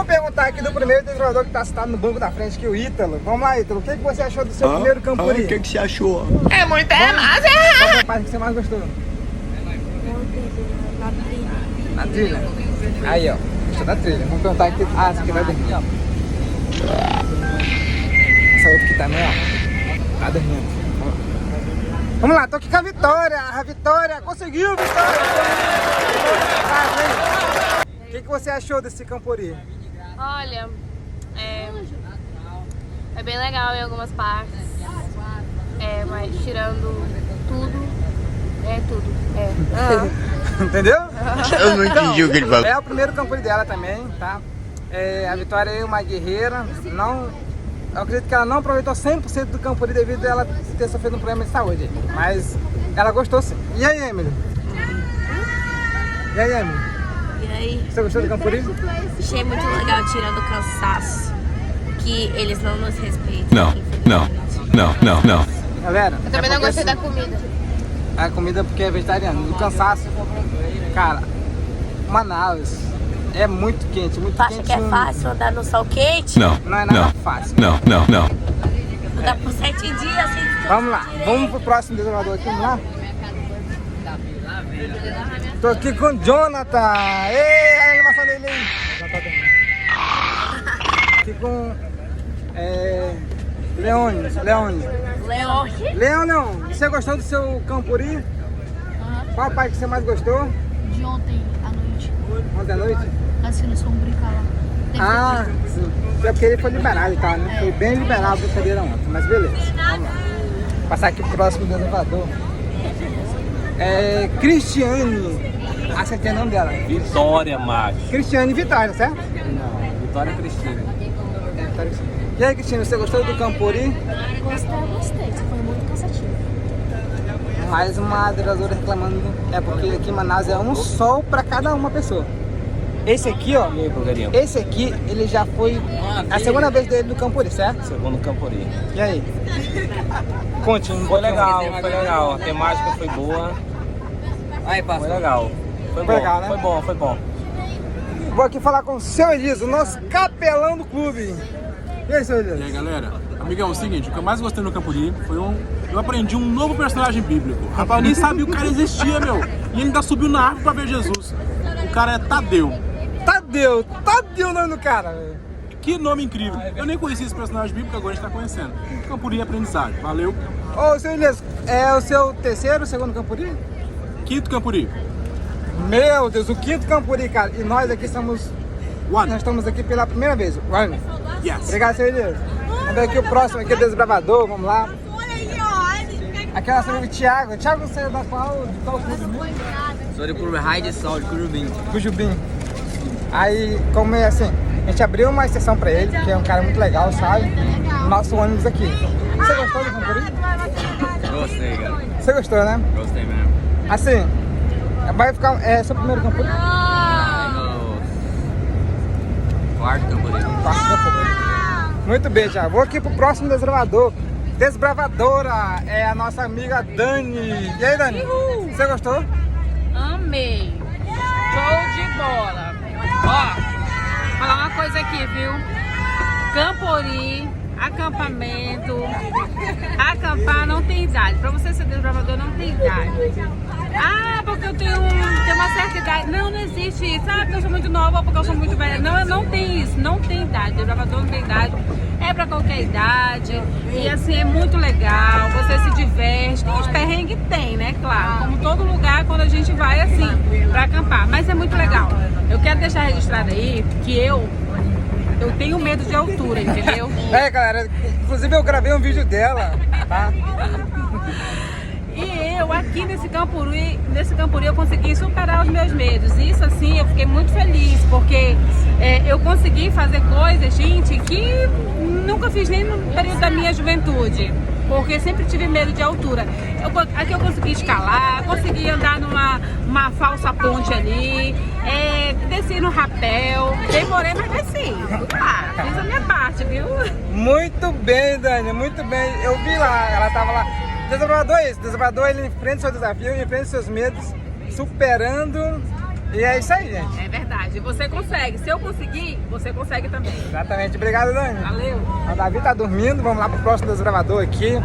Vamos perguntar aqui do primeiro desbravador que tá sentado no banco da frente, que é o Ítalo. Vamos lá, Ítalo, o que você achou do seu primeiro Campuri? O que você achou? É muito massa. Qual foi a parte que você mais gostou? Na trilha. Aí, ó. Gostou da trilha. Vamos perguntar aqui. Ah, essa aqui vai dormir, ó. Essa outra aqui também, ó. Tá dormindo. Vamos lá, tô aqui com a Vitória. A Vitória conseguiu, Vitória! O que você achou desse Campuri? Olha, é bem legal em algumas partes, mas tirando tudo, Entendeu? Eu não entendi o que ele falou. É o primeiro Campuri dela também, tá? A Vitória é uma guerreira, eu acredito que ela não aproveitou 100% do Campuri devido a ela ter sofrido um problema de saúde, mas ela gostou sim. E aí, Emily? E aí? Você gostou do Campuri? Achei muito legal tirando o cansaço, que eles não nos respeitam. Não. Galera, Eu também não gostei da comida. A comida porque é vegetariana, do cansaço. Cara, Manaus é muito quente, muito Tu quente. acha que é fácil andar no sol quente? Não. Não é nada fácil. Não. Andar por 7 dias sem Vamos lá, vamos pro próximo desbravador aqui, vamos lá? Tô aqui com o Jonathan. Ei, a animação dele aí. Já tá dormindo. Aqui com Leon, você gostou do seu Campuri? Qual a parte que você mais gostou? De ontem à noite, Ontem à noite? assim no Sombrio lá. Ah, sim. É porque ele foi liberado e tal, né? Foi bem liberado a brincadeira ontem, mas beleza. Vamos lá. Passar aqui pro próximo desbravador. Cristiane. Acertei o nome dela. Vitória, macho. Cristiane Vitória, certo? Não, Vitória Cristina. Vitória Cristina. E aí, Cristiane, você gostou do Campuri? Gostei, foi muito cansativo. Mais uma desbravadora reclamando. É porque aqui em Manaus é um sol pra cada uma pessoa. Esse aqui, ó. E aí, blogueirinho? Esse aqui, ele já foi a segunda vez dele no Campuri, certo? Segundo Campuri. E aí? Conte um Foi legal. A temática foi boa. Foi legal. Foi bom, legal, né? Foi bom. Vou aqui falar com o seu Elias, o nosso capelão do clube. E aí, seu Elias? E aí, galera? Amigão, é o seguinte, o que eu mais gostei no Campuri foi eu aprendi um novo personagem bíblico. Rapaz, eu nem sabia que o cara existia, meu. E ele ainda subiu na árvore pra ver Jesus. O cara é Tadeu. Tadeu o nome do cara, velho. Que nome incrível. Eu nem conhecia esse personagem bíblico, agora a gente tá conhecendo. Campuri é aprendizagem. Valeu. Ô, seu Elias, é o seu terceiro, segundo Campuri? Quinto Campuri. Meu Deus, o quinto Campuri, cara. E nós aqui nós One. estamos aqui pela primeira vez. One. Yes. Obrigado, seu Elias. Vamos ver aqui o próximo, aqui é o desbravador, vamos lá. Aqui é o nosso amigo Thiago. Thiago, você é da qual clube mesmo? Sou do clube Raio de Sol, de Curubim. Cujubim. Aí, como é assim, a gente abriu uma exceção pra ele, que é um cara muito legal, sabe? Nosso ônibus aqui. Você gostou do Campuri? Gostei, cara. Você gostou, né? Gostei mesmo. Assim, vai ficar. É seu primeiro Campuri? Quarto Campuri. Quarto Campuri. Muito bem, já. Vou aqui pro próximo desbravador. Desbravadora é a nossa amiga Dani. E aí, Dani? Você gostou? Amei. Show de bola. Ó, falar uma coisa aqui, viu? Campuri, acampamento, acampar não tem idade. Pra você ser desbravador não tem idade. Ah, porque eu tenho uma certa idade. Não existe isso. Ah, porque eu sou muito nova ou porque eu sou muito velha. Não tem isso. Não tem idade. Desbravador não tem idade. É pra qualquer idade. E assim, é muito legal. Você se diverte. Tem os perrengues? Tem, né? Claro. Como todo lugar, quando a gente vai assim, pra acampar. Mas é muito legal. Eu quero deixar registrado aí que eu tenho medo de altura, entendeu? Galera, inclusive eu gravei um vídeo dela, tá? E eu aqui nesse Campuri eu consegui superar os meus medos. Isso assim, eu fiquei muito feliz, porque eu consegui fazer coisas, gente, que nunca fiz nem no período da minha juventude. Porque sempre tive medo de altura. Aqui eu consegui escalar, consegui andar numa falsa ponte ali, desci no rapel, demorei, mas desci. Fiz a minha parte, viu? Muito bem, Dani, muito bem. Eu vi lá, ela tava lá. Desbravador é isso, desbravador ele enfrenta seu desafio, enfrenta seus medos, superando E é isso aí, gente. É verdade. Você consegue. Se eu conseguir, você consegue também. Exatamente. Obrigado, Dani. Valeu. O Davi tá dormindo. Vamos lá pro próximo desbravador aqui.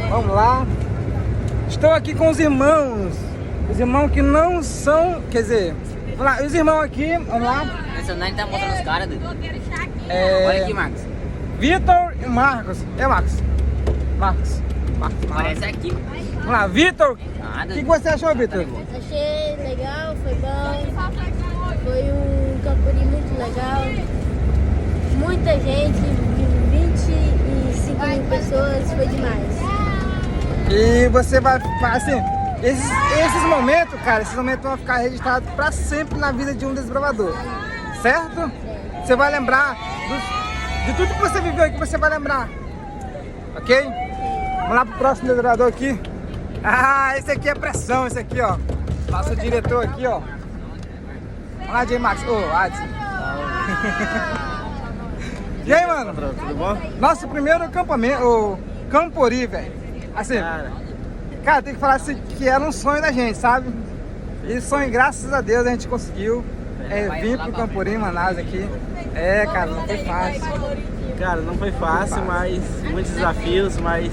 Vamos lá. Estou aqui com os irmãos. Os irmãos que não são... Quer dizer... Vamos lá. Os irmãos aqui. Vamos lá. Esse não tá mostrando os caras, doido. É... Olha aqui, Marcos. Vitor e Marcos. É, Marcos. Marcos. Parece aqui. Vamos lá. Vitor. Ah, O que você achou, Vitor? Achei legal, foi bom. Foi um Campuri muito legal. Muita gente, 25 mil pessoas, foi demais. E você vai, assim, esses momentos, cara, esses momentos vão ficar registrados pra sempre na vida de um desbravador, certo? Você vai lembrar de tudo que você viveu aqui, você vai lembrar, ok? Vamos lá pro próximo desbravador aqui. Ah, esse aqui é pressão, esse aqui, ó. Nosso diretor aqui, ó. Vamos lá, J. Max. Ô, Adson. E aí, mano? Tudo bom? Nosso primeiro acampamento, o Campori, velho. Assim, cara, tem que falar assim, que era um sonho da gente, sabe? E sonho, graças a Deus, a gente conseguiu vir pro Campori, em Manaus aqui. É, cara, não foi fácil. Cara, não foi fácil, mas muitos desafios, mas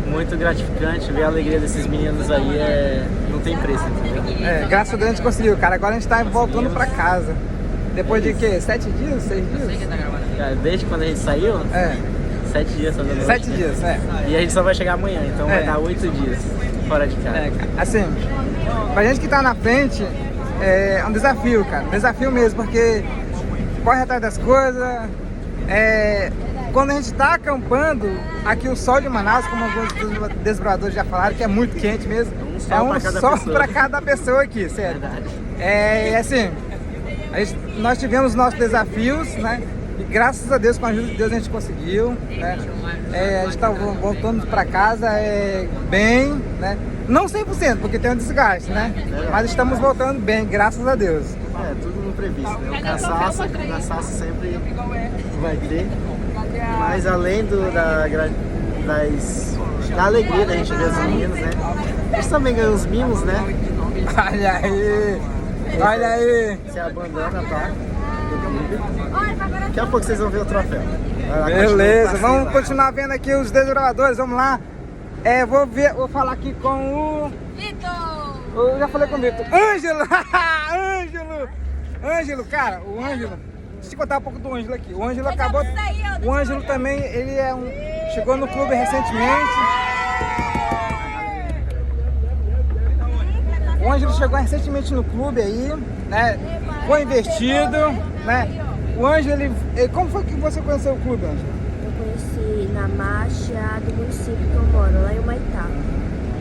muito gratificante. Ver a alegria desses meninos aí não tem preço, entendeu? É, graças a Deus a gente conseguiu, cara. Agora a gente tá voltando pra casa. Depois de quê? 7 dias? 6 dias? Cara, desde quando a gente saiu, 7 dias fazendo noite, 7 né? dias, é. E a gente só vai chegar amanhã, então vai dar 8 dias fora de casa. É, cara. Assim, pra gente que tá na frente, é um desafio, cara. Desafio mesmo, porque corre atrás das coisas. Quando a gente tá acampando, aqui o sol de Manaus, como alguns desbravadores já falaram, que é muito quente mesmo. É um sol pra cada pessoa aqui, sério. É assim, nós tivemos nossos desafios, né? E graças a Deus, com a ajuda de Deus, a gente conseguiu, né? A gente tá voltando pra casa bem, né? Não 100%, porque tem um desgaste, né? Mas estamos voltando bem, graças a Deus. É, tudo no previsto, né? O cansaço sempre vai ter. Mas além da alegria da gente ver os meninos, né? A gente também ganha uns mimos, né? Olha aí! Olha aí! Você abandona, tá? Daqui a pouco vocês vão ver o troféu. Beleza, vamos continuar vendo aqui os desbravadores, vamos lá. Vou falar aqui com o... Vitor! Eu já falei com o Vitor. Ângelo! Ângelo, cara, o Ângelo... Deixa eu te contar um pouco do Ângelo aqui. O Ângelo acabou... O Ângelo também, ele chegou no clube recentemente. O Ângelo chegou recentemente no clube aí, né? Foi investido, né? O Ângelo, como foi que você conheceu o clube, Ângelo? Eu conheci na marcha do município que eu moro, lá em Humaitá.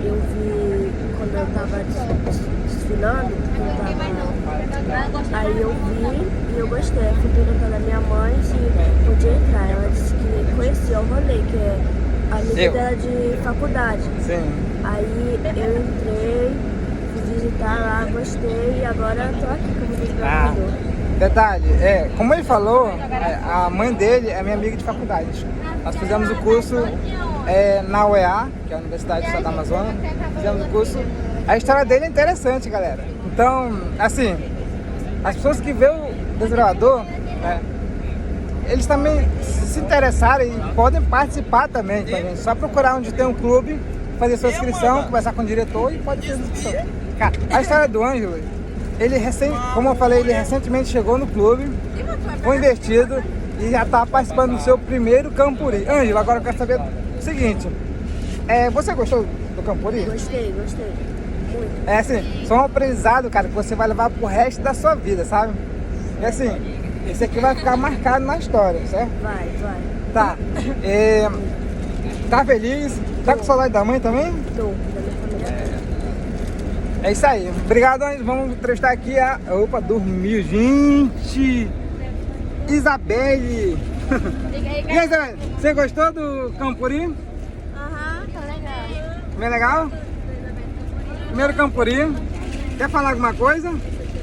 Eu vi quando eu tava desfilando, aí eu vi e eu gostei. Eu fui perguntando à minha mãe se podia entrar. Ela disse que conhecia o Rolê, que é amiga dela de faculdade. Sim. Aí eu entrei, fui visitar lá, gostei e agora eu tô aqui como desbravador. Detalhe, como ele falou, a mãe dele é minha amiga de faculdade. Nós fizemos o curso na UEA, que é a Universidade do Estado da Amazônia. Fizemos o curso. A história dele é interessante, galera. Então, assim, as pessoas que vê o desbravador, né, eles também se interessarem e podem participar também com a gente. Só procurar onde tem um clube, fazer sua inscrição, conversar com o diretor e pode fazer inscrição. Cara, a história do Ângelo, como eu falei, ele recentemente chegou no clube, foi investido e já está participando do seu primeiro Campuri. Ângelo, agora eu quero saber o seguinte, você gostou do Campuri? Gostei. Muito. É assim, só um aprendizado, cara, que você vai levar pro resto da sua vida, sabe? E assim, esse aqui vai ficar marcado na história, certo? Vai. Tá. Tá feliz? Tá com saudade da mãe também? Tô, da minha família. É isso aí. Obrigado, Ângelo. Vamos entrevistar aqui a... Opa, dormiu, gente! Isabelle! E aí, Isabelle, você gostou do Campuri? Aham, tá legal. Bem legal? Primeiro Campuri. Quer falar alguma coisa?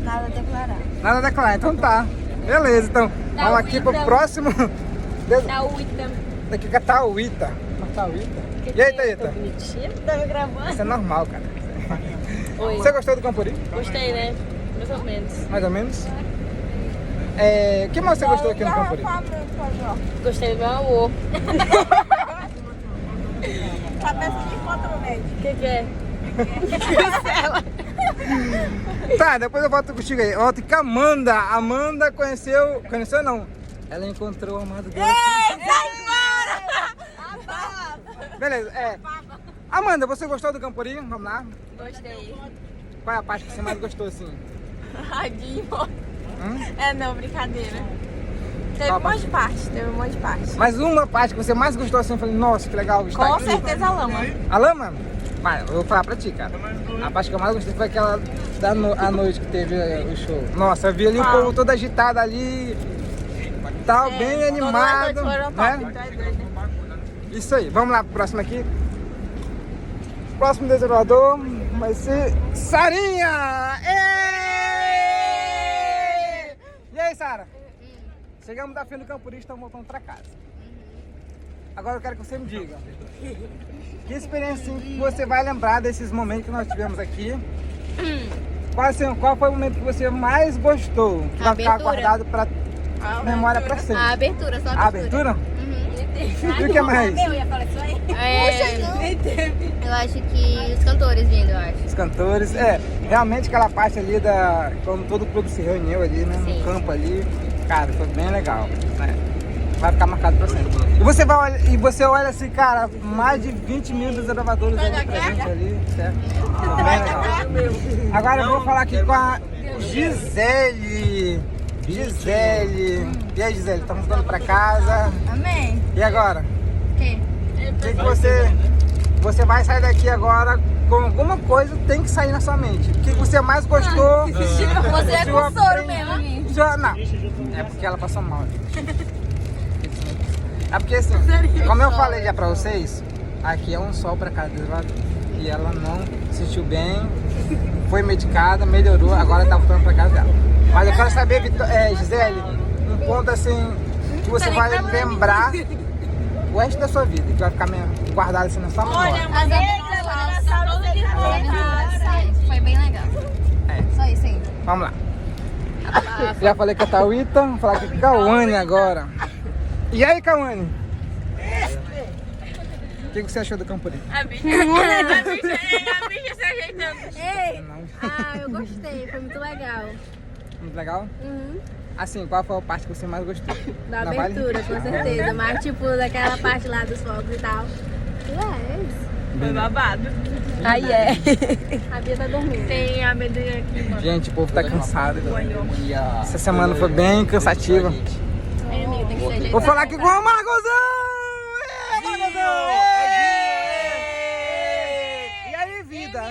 Nada a declarar. Nada a declarar, então tá. Beleza, então vamos aqui pro próximo. Tauíta. Daqui que é Tauíta. E aí, Thaíta? Mentira, tá me gravando? Isso é normal, cara. Oi. Você gostou do Campuri? Gostei, né? Mais ou menos. Mais ou menos? O que mais você gostou aqui no Campuri? Gostei do meu amor. O que é? Tá, depois eu volto contigo aí. Eu volto com a Amanda. A Amanda conheceu não. Ela encontrou o amado dela. Beleza, Amanda, você gostou do Campuri? Vamos lá. Gostei. Qual é a parte que você mais gostou, assim? Radinho. Hum? Não, brincadeira. Teve Qual um monte de parte, Mas uma parte que você mais gostou, assim, eu falei, nossa, que legal estar Com aqui. certeza a lama. A lama? Vai, eu vou falar pra ti, cara. A parte que eu mais gostei foi aquela a noite que teve o show. Nossa, eu vi ali o povo todo agitado ali, tal, bem animado, né? Isso aí, vamos lá pro próximo aqui. Próximo desbravador vai ser Sarinha! Êêêê! E aí, Sara? Chegamos da fim do Campuri e estamos voltando pra casa. Agora eu quero que você me diga, que experiência que você vai lembrar desses momentos que nós tivemos aqui? Qual foi o momento que você mais gostou? Que vai ficar guardado pra memória pra sempre? A abertura, só A abertura? E o que mais? Eu acho que os cantores vindo, eu acho. Os cantores, realmente aquela parte ali quando todo o clube se reuniu ali, né, no campo ali, cara, foi bem legal, né? Vai ficar marcado pra sempre. E você olha assim, cara, mais de 20 mil desbravadores ali presentes ali, certo? Foi bem legal. Agora eu vou falar aqui com a Gisele. E aí, Gisele, estamos voltando pra casa. Amém. E agora? O quê? O que você vai sair daqui agora com alguma coisa, tem que sair na sua mente. O que você mais gostou? Você é com soro mesmo. Não, é porque ela passou mal. É porque assim, como eu falei já pra vocês, aqui é um sol pra cada desbravador. E ela não se sentiu bem, foi medicada, melhorou, agora tá voltando pra casa dela. Mas eu quero saber, Gisele, um ponto assim, que você vai lembrar o resto da sua vida, que vai ficar guardado assim na sua memória. Foi bem legal. Só isso aí. Vamos lá. Já falei com a Tauita, vou falar com a Cauane agora. E aí, Cauane? O que você achou do Campuri? A bicha se ajeitando. Ei! Eu gostei, foi muito legal. Muito legal? Assim, qual foi a parte que você mais gostou? Da Não abertura, com certeza. Mas tipo, daquela parte lá dos fogos e tal. É isso. Foi babado. Aí a Bia tá dormindo. Tem amendoim aqui, mano. Gente, o povo tá cansado. Essa semana foi bem cansativa. Vou falar aqui com o Margozão! E aí, vida?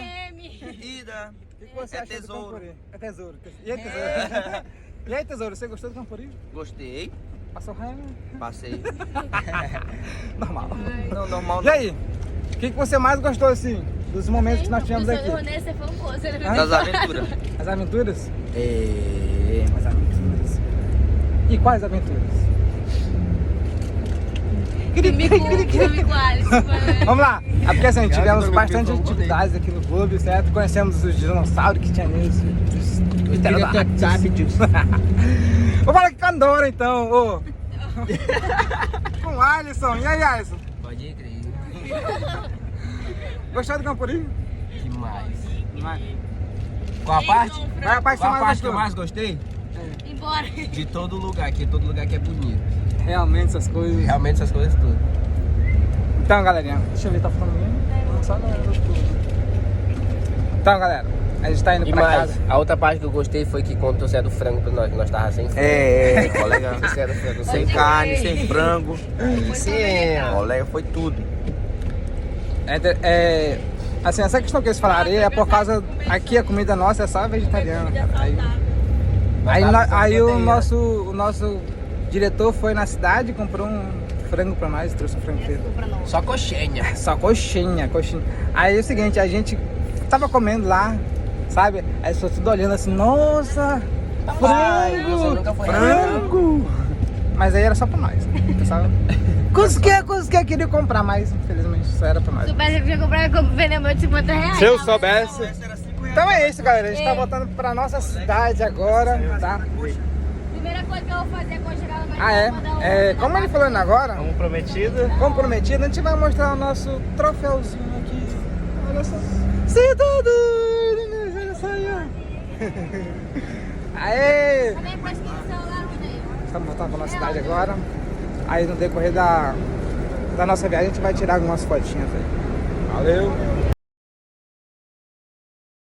Ida. O que você achou tesouro. do Campuri? É tesouro. E aí, tesouro? E aí, tesouro, você gostou do Campuri? Gostei. Passou raiva? Passei. Normal. Não, normal. E aí? O que você mais gostou, assim, dos momentos que nós tivemos aqui? Você foi famoso, né? Das aventuras. As aventuras? As aventuras. E quais aventuras? Vamos lá. É porque assim, tivemos bastante atividades aqui no clube, certo? Conhecemos os dinossauros que tinha nisso. Vou falar aqui com a Andora, então. Ô. Com o Alisson. E aí, Alisson? Pode ir, crer. Gostou do Campuri? Demais. Qual a parte? Qual a parte Qual a parte que que eu mais gostei? Embora. De todo lugar, que todo lugar que é bonito. Realmente essas coisas. Realmente essas coisas tudo. Então, galerinha, deixa eu ver, tá falando mesmo? Só então, galera, a gente tá indo E pra mais, casa. a outra parte que eu gostei foi que quando trouxeram do frango pra nós tava sem frango. Colega. Trouxeram frango Sem carne, sem frango. Sim, Colega, foi tudo. Assim, essa questão que eles falaram aí é por causa... Aqui a comida nossa é só vegetariana, cara. Aí o nosso diretor foi na cidade e comprou um frango pra nós, trouxe um frango inteiro. só coxinha. Só coxinha. Aí é o seguinte, a gente tava comendo lá, sabe? Aí as pessoas tudo olhando assim, nossa, frango! Mas aí era só pra nós. Pessoal, Cusquê, queria comprar, mas infelizmente só era pra nós. Se eu podia comprar, vender meu de R$50. Se eu soubesse. Então é isso, galera. A gente tá voltando pra nossa cidade agora, tá? Primeira coisa que eu vou fazer é quando chegar lá. Ah, é? Como ele falou agora, Como prometido. como prometido, a gente vai mostrar o nosso troféuzinho aqui. Olha só. Você tá doido, meu filho? Olha só aí, ó. Aê! Estamos voltando pra nossa cidade agora. Aí no decorrer da nossa viagem a gente vai tirar algumas fotinhas aí. Valeu!